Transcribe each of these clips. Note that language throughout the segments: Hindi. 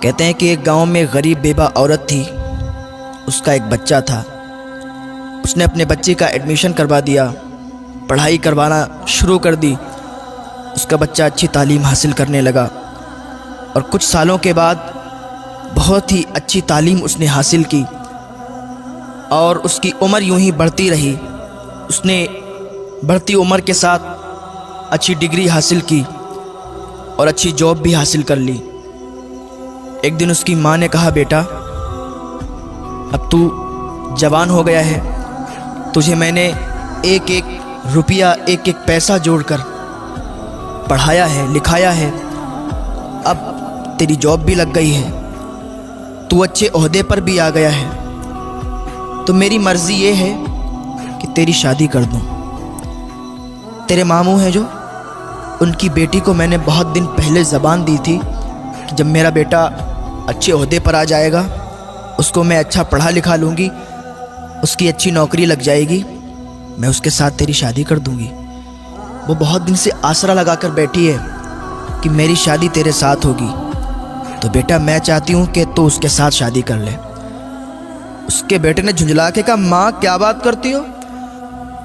कहते हैं कि एक गांव में गरीब बेवा औरत थी। उसका एक बच्चा था। उसने अपने बच्चे का एडमिशन करवा दिया, पढ़ाई करवाना शुरू कर दी। उसका बच्चा अच्छी तालीम हासिल करने लगा और कुछ सालों के बाद बहुत ही अच्छी तालीम उसने हासिल की और उसकी उम्र यूं ही बढ़ती रही। उसने बढ़ती उम्र के साथ अच्छी डिग्री हासिल की और अच्छी जॉब भी हासिल कर ली। एक दिन उसकी माँ ने कहा, बेटा अब तू जवान हो गया है, तुझे मैंने एक एक रुपया एक एक पैसा जोड़कर पढ़ाया है, लिखाया है। अब तेरी जॉब भी लग गई है, तू अच्छे ओहदे पर भी आ गया है, तो मेरी मर्ज़ी ये है कि तेरी शादी कर दूं। तेरे मामू हैं जो, उनकी बेटी को मैंने बहुत दिन पहले ज़बान दी थी कि जब मेरा बेटा अच्छे ओहदे पर आ जाएगा, उसको मैं अच्छा पढ़ा लिखा लूँगी, उसकी अच्छी नौकरी लग जाएगी, मैं उसके साथ तेरी शादी कर दूँगी। वो बहुत दिन से आसरा लगा कर बैठी है कि मेरी शादी तेरे साथ होगी, तो बेटा मैं चाहती हूँ कि तू उसके साथ शादी कर ले। उसके बेटे ने झुंझला के कहा, माँ क्या बात करती हो,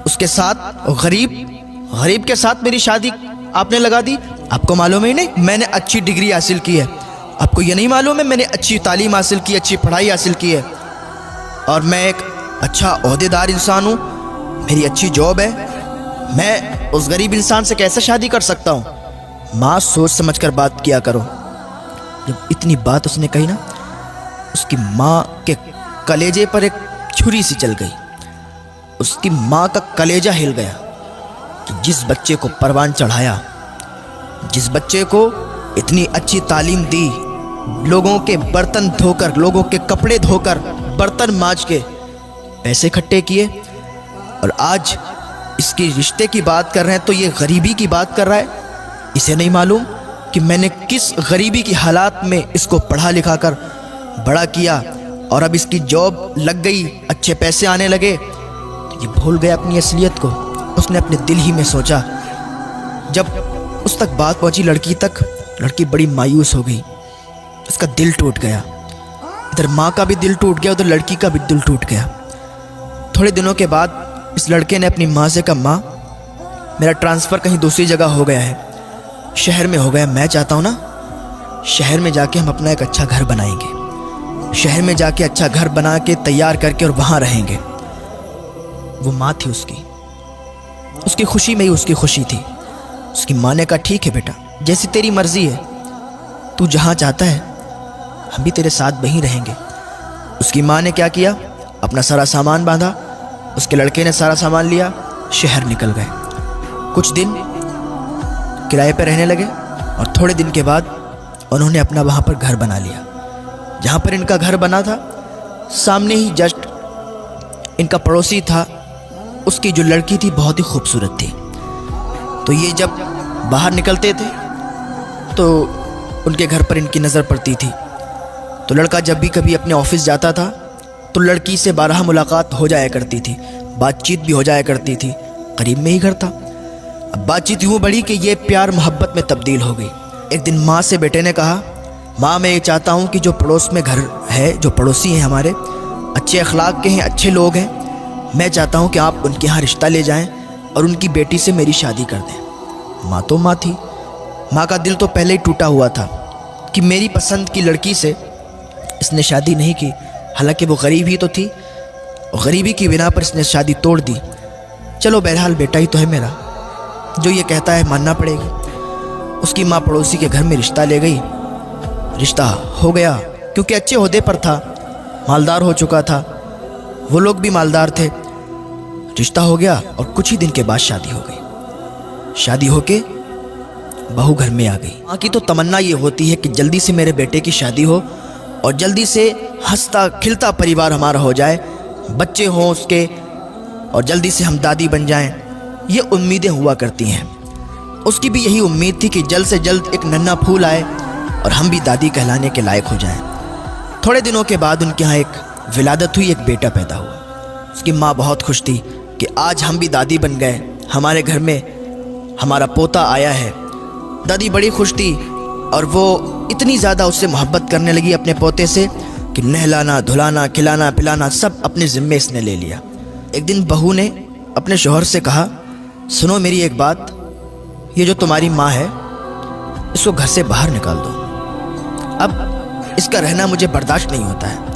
उसके साथ गरीब के साथ मेरी शादी आपने लगा दी? आपको मालूम ही नहीं मैंने अच्छी डिग्री हासिल की है? आपको ये नहीं मालूम है मैंने अच्छी तालीम हासिल की, अच्छी पढ़ाई हासिल की है और मैं एक अच्छा ओहदेदार इंसान हूँ, मेरी अच्छी जॉब है, मैं उस गरीब इंसान से कैसे शादी कर सकता हूँ? माँ सोच समझ कर बात किया करो। जब इतनी बात उसने कही ना, उसकी माँ के कलेजे पर एक छुरी सी चल गई। उसकी माँ का कलेजा हिल गया कि जिस बच्चे को परवान चढ़ाया, जिस बच्चे को इतनी अच्छी तालीम दी, लोगों के बर्तन धोकर, लोगों के कपड़े धोकर, बर्तन मांज के पैसे इकट्ठे किए, और आज इसके रिश्ते की बात कर रहे हैं तो ये गरीबी की बात कर रहा है। इसे नहीं मालूम कि मैंने किस गरीबी की हालात में इसको पढ़ा लिखा कर बड़ा किया और अब इसकी जॉब लग गई, अच्छे पैसे आने लगे, तो ये भूल गया अपनी असलियत को। उसने अपने दिल ही में सोचा। जब उस तक बात पहुंची लड़की तक, लड़की बड़ी मायूस हो गई, उसका दिल टूट गया। इधर माँ का भी दिल टूट गया, उधर लड़की का भी दिल टूट गया। थोड़े दिनों के बाद इस लड़के ने अपनी माँ से कहा, माँ मेरा ट्रांसफ़र कहीं दूसरी जगह हो गया है, शहर में हो गया, मैं चाहता हूँ ना शहर में जाके हम अपना एक अच्छा घर बनाएंगे, शहर में जाके अच्छा घर बना के तैयार करके और वहाँ रहेंगे। वो माँ थी उसकी खुशी में ही उसकी खुशी थी। उसकी माँ ने कहा, ठीक है बेटा, जैसी तेरी मर्ज़ी है, तू जहाँ चाहता है हम भी तेरे साथ वहीं रहेंगे। उसकी माँ ने क्या किया, अपना सारा सामान बांधा, उसके लड़के ने सारा सामान लिया, शहर निकल गए। कुछ दिन किराए पर रहने लगे और थोड़े दिन के बाद उन्होंने अपना वहाँ पर घर बना लिया। जहाँ पर इनका घर बना था, सामने ही जस्ट इनका पड़ोसी था, उसकी जो लड़की थी बहुत ही खूबसूरत थी। तो ये जब बाहर निकलते थे तो उनके घर पर इनकी नज़र पड़ती थी। तो लड़का जब भी कभी अपने ऑफिस जाता था तो लड़की से बारहा मुलाकात हो जाया करती थी, बातचीत भी हो जाया करती थी, करीब में ही घर था। अब बातचीत यूँ बढ़ी कि ये प्यार मोहब्बत में तब्दील हो गई। एक दिन माँ से बेटे ने कहा, माँ मैं ये चाहता हूँ कि जो पड़ोस में घर है, जो पड़ोसी हैं हमारे, अच्छे अखलाक के हैं, अच्छे लोग हैं, मैं चाहता हूँ कि आप उनके यहाँ रिश्ता ले जाएं और उनकी बेटी से मेरी शादी कर दें। माँ तो माँ थी, माँ का दिल तो पहले ही टूटा हुआ था कि मेरी पसंद की लड़की से इसने शादी नहीं की। हालांकि वो गरीब ही तो थी, गरीबी की बिना पर इसने शादी तोड़ दी। चलो बहरहाल बेटा ही तो है मेरा, जो ये कहता है मानना पड़ेगी। उसकी माँ पड़ोसी के घर में रिश्ता ले गई, रिश्ता हो गया क्योंकि अच्छे ओहदे पर था, मालदार हो चुका था, वो लोग भी मालदार थे। रिश्ता हो गया और कुछ ही दिन के बाद शादी हो गई। शादी होके बहू घर में आ गई। माँ की तो तमन्ना ये होती है कि जल्दी से मेरे बेटे की शादी हो और जल्दी से हंसता खिलता परिवार हमारा हो जाए, बच्चे हों उसके, और जल्दी से हम दादी बन जाएं। ये उम्मीदें हुआ करती हैं। उसकी भी यही उम्मीद थी कि जल्द से जल्द एक नन्हा फूल आए और हम भी दादी कहलाने के लायक हो जाएं। थोड़े दिनों के बाद उनके यहाँ एक विलादत हुई, एक बेटा पैदा हुआ। उसकी माँ बहुत खुश थी कि आज हम भी दादी बन गए, हमारे घर में हमारा पोता आया है। दादी बड़ी खुश थी और वो इतनी ज़्यादा उससे मोहब्बत करने लगी अपने पोते से कि नहलाना, धुलाना, खिलाना, पिलाना सब अपने ज़िम्मे इसने ले लिया। एक दिन बहू ने अपने शौहर से कहा, सुनो मेरी एक बात, ये जो तुम्हारी माँ है इसको घर से बाहर निकाल दो। अब इसका रहना मुझे बर्दाश्त नहीं होता है।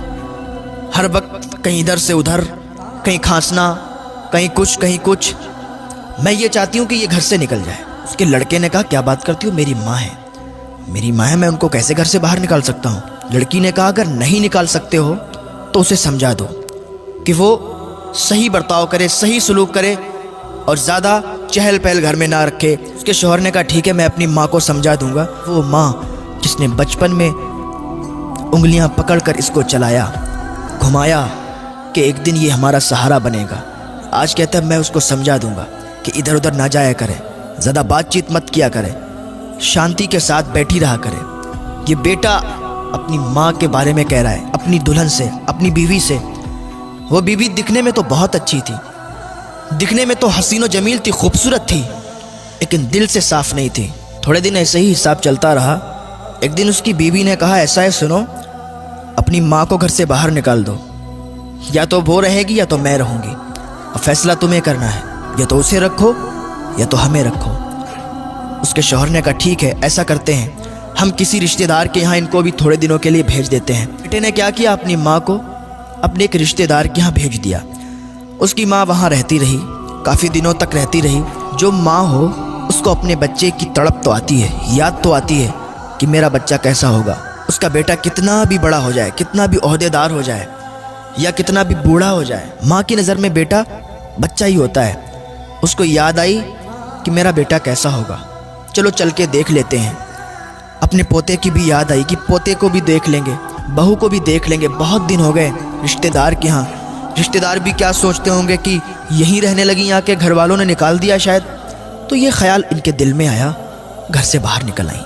हर वक्त कहीं इधर से उधर, कहीं खांसना, कहीं कुछ। मैं ये चाहती हूँ कि ये घर से निकल जाए। उसके लड़के ने कहा, क्या बात करती हो, मेरी माँ है, मेरी माँ है, मैं उनको कैसे घर से बाहर निकाल सकता हूँ। लड़की ने कहा, अगर नहीं निकाल सकते हो तो उसे समझा दो कि वो सही बर्ताव करे, सही सलूक करे और ज़्यादा चहल पहल घर में ना रखे। उसके शौहर ने कहा, ठीक है, मैं अपनी माँ को समझा दूंगा। वो माँ जिसने बचपन में उंगलियां पकड़कर इसको चलाया, घुमाया कि एक दिन ये हमारा सहारा बनेगा, आज कहता है मैं उसको समझा दूंगा कि इधर उधर ना जाया करे, ज़्यादा बातचीत मत किया करे, शांति के साथ बैठी रहा करे। ये बेटा अपनी माँ के बारे में कह रहा है, अपनी दुल्हन से, अपनी बीवी से। वो बीवी दिखने में तो बहुत अच्छी थी, दिखने में तो हसीन और जमील थी, खूबसूरत थी, लेकिन दिल से साफ नहीं थी। थोड़े दिन ऐसे ही हिसाब चलता रहा। एक दिन उसकी बीवी ने कहा, ऐसा है, सुनो, अपनी माँ को घर से बाहर निकाल दो, या तो वो रहेगी या तो मैं रहूँगी, और फैसला तुम्हें करना है, या तो उसे रखो या तो हमें रखो। उसके शौहर ने कहा, ठीक है, ऐसा करते हैं, हम किसी रिश्तेदार के यहाँ इनको भी थोड़े दिनों के लिए भेज देते हैं। बेटे ने क्या किया, अपनी माँ को अपने एक रिश्तेदार के यहाँ भेज दिया। उसकी माँ वहाँ रहती रही, काफ़ी दिनों तक रहती रही। जो माँ हो उसको अपने बच्चे की तड़प तो आती है, याद तो आती है कि मेरा बच्चा कैसा होगा, उसका बेटा कितना भी बड़ा हो जाए, कितना भी ओहदेदार हो जाए या कितना भी बूढ़ा हो जाए, माँ की नज़र में बेटा बच्चा ही होता है। उसको याद आई कि मेरा बेटा कैसा होगा, चलो चल के देख लेते हैं। अपने पोते की भी याद आई कि पोते को भी देख लेंगे, बहू को भी देख लेंगे, बहुत दिन हो गए रिश्तेदार के यहाँ। रिश्तेदार भी क्या सोचते होंगे कि यहीं रहने लगी, यहाँ के घर वालों ने निकाल दिया शायद। तो ये ख्याल इनके दिल में आया, घर से बाहर निकल आई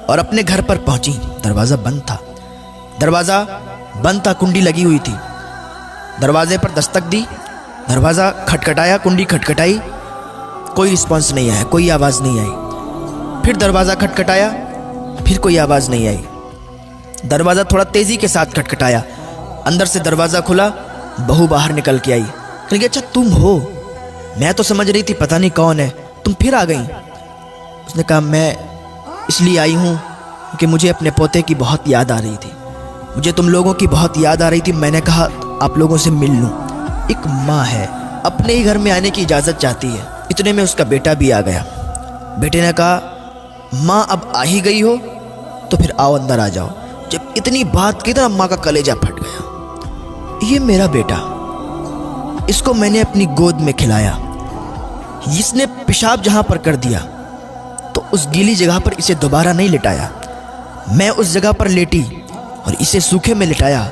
और अपने घर पर पहुंची। दरवाज़ा बंद था, दरवाज़ा बंद था, कुंडी लगी हुई थी। दरवाजे पर दस्तक दी, दरवाज़ा खटखटाया, कुंडी खटखटाई, कोई रिस्पॉन्स नहीं आया, कोई आवाज़ नहीं आई। फिर दरवाज़ा खटखटाया, फिर कोई आवाज़ नहीं आई। दरवाज़ा थोड़ा तेज़ी के साथ खटखटाया, अंदर से दरवाज़ा खुला, बहू बाहर निकल के आई। कह गई, अच्छा तुम हो, मैं तो समझ रही थी पता नहीं कौन है, तुम फिर आ गई। उसने कहा, मैं इसलिए आई हूँ कि मुझे अपने पोते की बहुत याद आ रही थी, मुझे तुम लोगों की बहुत याद आ रही थी। मैंने कहा आप लोगों से मिल लूँ। एक माँ है, अपने ही घर में आने की इजाज़त चाहती है। इतने में उसका बेटा भी आ गया। बेटे ने कहा, माँ अब आ ही गई हो तो फिर आओ, अंदर आ जाओ। जब इतनी बात की तो अम्मा का कलेजा फट गया। ये मेरा बेटा, इसको मैंने अपनी गोद में खिलाया, इसने पेशाब जहाँ पर कर दिया तो उस गीली जगह पर इसे दोबारा नहीं लिटाया, मैं उस जगह पर लेटी और इसे सूखे में लिटाया।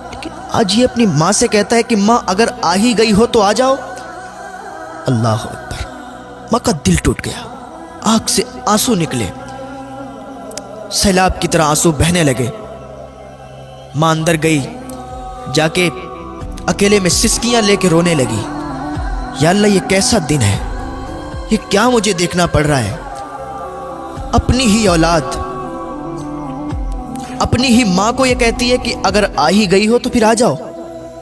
लेकिन आज ये अपनी माँ से कहता है कि माँ अगर आ ही गई हो तो आ जाओ। अल्लाह अकबर। माँ का दिल टूट गया, आँख से आंसू निकले, सैलाब की तरह आंसू बहने लगे। माँ अंदर गई, जाके अकेले में सिसकियां लेके रोने लगी। या अल्लाह, ये कैसा दिन है, ये क्या मुझे देखना पड़ रहा है। अपनी ही औलाद, अपनी ही माँ को ये कहती है कि अगर आ ही गई हो तो फिर आ जाओ।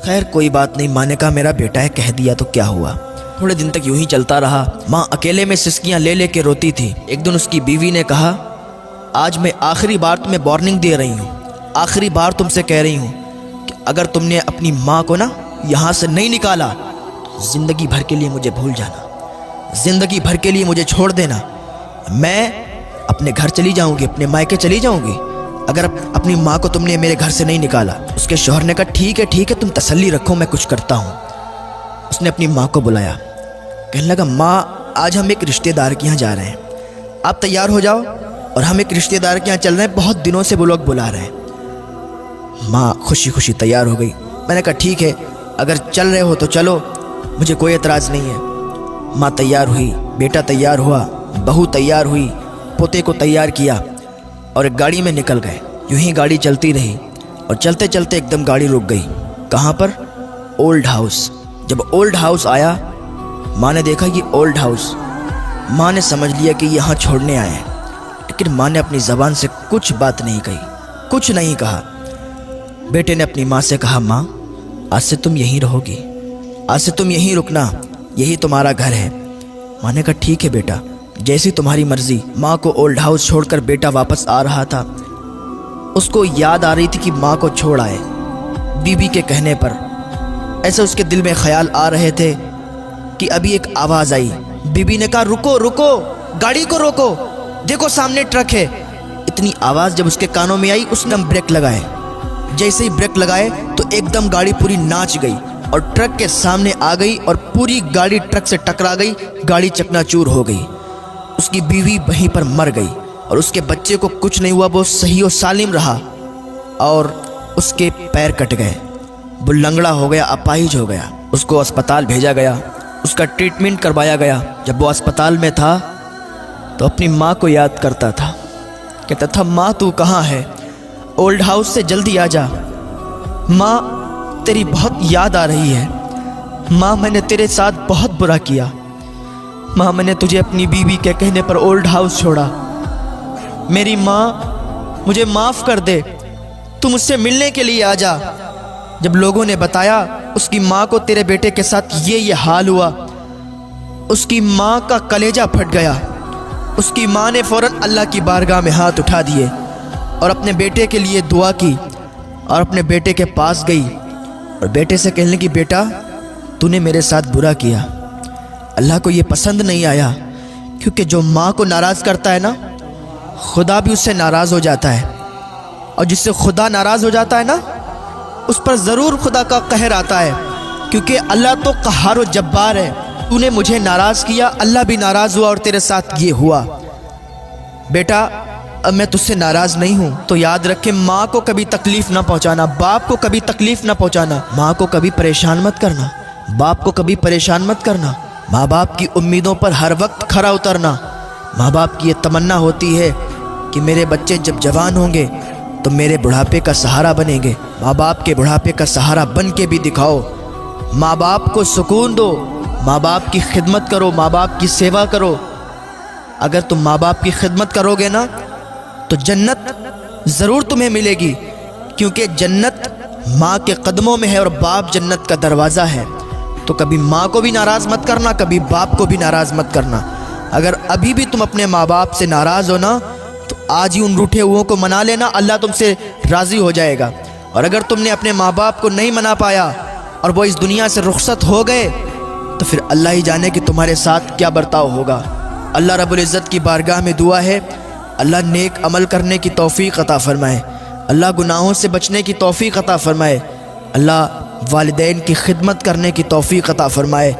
खैर कोई बात नहीं, माँ ने कहा मेरा बेटा है, कह दिया तो क्या हुआ। थोड़े दिन तक यूं ही चलता रहा। माँ अकेले में सिसकियां ले लेके रोती थी। एक दिन उसकी बीवी ने कहा, आज मैं आखिरी बार तुम्हें वार्निंग दे रही हूँ, आखिरी बार तुमसे कह रही हूँ कि अगर तुमने अपनी माँ को ना यहाँ से नहीं निकाला तो ज़िंदगी भर के लिए मुझे भूल जाना, ज़िंदगी भर के लिए मुझे छोड़ देना। मैं अपने घर चली जाऊँगी, अपने मायके चली जाऊँगी अगर अपनी माँ को तुमने मेरे घर से नहीं निकाला। उसके शौहर ने कहा, ठीक है, तुम तसल्ली रखो, मैं कुछ करता हूँ। उसने अपनी माँ को बुलाया, कहने लगा, माँ आज हम एक रिश्तेदार के यहाँ जा रहे हैं, आप तैयार हो जाओ और हम एक रिश्तेदार के यहाँ चल रहे हैं, बहुत दिनों से वो लोग बुला रहे हैं। माँ खुशी खुशी तैयार हो गई। मैंने कहा ठीक है, अगर चल रहे हो तो चलो, मुझे कोई एतराज़ नहीं है। माँ तैयार हुई, बेटा तैयार हुआ, बहू तैयार हुई, पोते को तैयार किया और एक गाड़ी में निकल गए। यूं ही गाड़ी चलती रही और चलते चलते एकदम गाड़ी रुक गई। कहाँ पर? Old house. जब ओल्ड हाउस आया, माँ ने देखा ये ओल्ड हाउस। माँ ने समझ लिया कि यहाँ छोड़ने आए हैं। लेकिन माँ ने अपनी ज़बान से कुछ बात नहीं कही, कुछ नहीं कहा। बेटे ने अपनी माँ से कहा, माँ आज से तुम यहीं रहोगी, आज से तुम यहीं रुकना, यही तुम्हारा घर है। माँ ने कहा ठीक है बेटा, जैसी तुम्हारी मर्जी। माँ को ओल्ड हाउस छोड़कर बेटा वापस आ रहा था। उसको याद आ रही थी कि माँ को छोड़ आए। बीबी के कहने पर ऐसे उसके दिल में ख्याल आ रहे थे कि अभी एक आवाज़ आई। बीबी ने कहा रुको रुको, गाड़ी को रोको, देखो सामने ट्रक है। इतनी आवाज़ जब उसके कानों में आई, उसने ब्रेक लगाए। जैसे ही ब्रेक लगाए तो एकदम गाड़ी पूरी नाच गई और ट्रक के सामने आ गई और पूरी गाड़ी ट्रक से टकरा गई। गाड़ी चकनाचूर हो गई। उसकी बीवी वहीं पर मर गई और उसके बच्चे को कुछ नहीं हुआ, वो सही और सालिम रहा। और उसके पैर कट गए, वो लंगड़ा हो गया, अपाहिज हो गया। उसको अस्पताल भेजा गया, उसका ट्रीटमेंट करवाया गया। जब वो अस्पताल में था तो अपनी माँ को याद करता था, कहता था माँ तू कहाँ है, ओल्ड हाउस से जल्दी आ जा, माँ तेरी बहुत याद आ रही है, माँ मैंने तेरे साथ बहुत बुरा किया, माँ मैंने तुझे अपनी बीवी के कहने पर ओल्ड हाउस छोड़ा, मेरी माँ मुझे माफ़ कर दे, तू मुझसे मिलने के लिए आ जा। जब लोगों ने बताया उसकी माँ को तेरे बेटे के साथ ये हाल हुआ, उसकी माँ का कलेजा फट गया। उसकी माँ ने फ़ौरन अल्लाह की बारगाह में हाथ उठा दिए और अपने बेटे के लिए दुआ की और अपने बेटे के पास गई और बेटे से कहने लगी, बेटा तूने मेरे साथ बुरा किया, अल्लाह को ये पसंद नहीं आया, क्योंकि जो माँ को नाराज़ करता है ना, खुदा भी उससे नाराज़ हो जाता है, और जिससे खुदा नाराज़ हो जाता है ना, उस पर ज़रूर खुदा का कहर आता है, क्योंकि अल्लाह तो क़हार व जब्बार है। तूने मुझे नाराज़ किया, अल्लाह भी नाराज़ हुआ और तेरे साथ ये हुआ। बेटा अब मैं तुझसे नाराज़ नहीं हूँ, तो याद रखे माँ को कभी तकलीफ़ ना पहुँचाना, बाप को कभी तकलीफ़ ना पहुँचाना, माँ को कभी परेशान मत करना, बाप को कभी परेशान मत करना। माँ बाप की उम्मीदों पर हर वक्त खरा उतरना। माँ बाप की ये तमन्ना होती है कि मेरे बच्चे जब जवान होंगे तो मेरे बुढ़ापे का सहारा बनेंगे। माँ बाप के बुढ़ापे का सहारा बन के भी दिखाओ। माँ बाप को सुकून दो, माँ बाप की खिदमत करो, माँ बाप की सेवा करो। अगर तुम माँ बाप की खिदमत करोगे ना तो जन्नत ज़रूर तुम्हें मिलेगी, क्योंकि जन्नत माँ के कदमों में है और बाप जन्नत का दरवाज़ा है। तो कभी माँ को भी नाराज़ मत करना, कभी बाप को भी नाराज़ मत करना। अगर अभी भी तुम अपने माँ बाप से नाराज़ हो ना, तो आज ही उन रूठे हुओं को मना लेना, अल्लाह तुमसे राज़ी हो जाएगा। और अगर तुमने अपने माँ बाप को नहीं मना पाया और वो इस दुनिया से रुखसत हो गए, तो फिर अल्लाह ही जाने कि तुम्हारे साथ क्या बर्ताव होगा। अल्लाह रब्बुल इज़्ज़त की बारगाह में दुआ है, अल्लाह नेक अमल करने की तौफ़ीक़ अता फ़रमाए, अल्लाह गुनाहों से बचने की तौफ़ीक़ अता फ़रमाए, अल्लाह वालिदैन की खिदमत करने की तौफ़ीक़ अता फ़रमाए।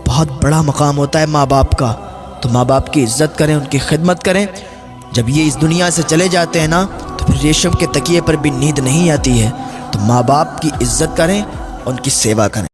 बहुत बड़ा मकाम होता है माँ बाप का, तो माँ बाप की इज़्ज़त करें, उनकी खिदमत करें। जब ये इस दुनिया से चले जाते हैं ना, तो फिर रेशम के तकिए पर भी नींद नहीं आती है। तो माँ बाप की इज़्ज़त करें, उनकी सेवा करें।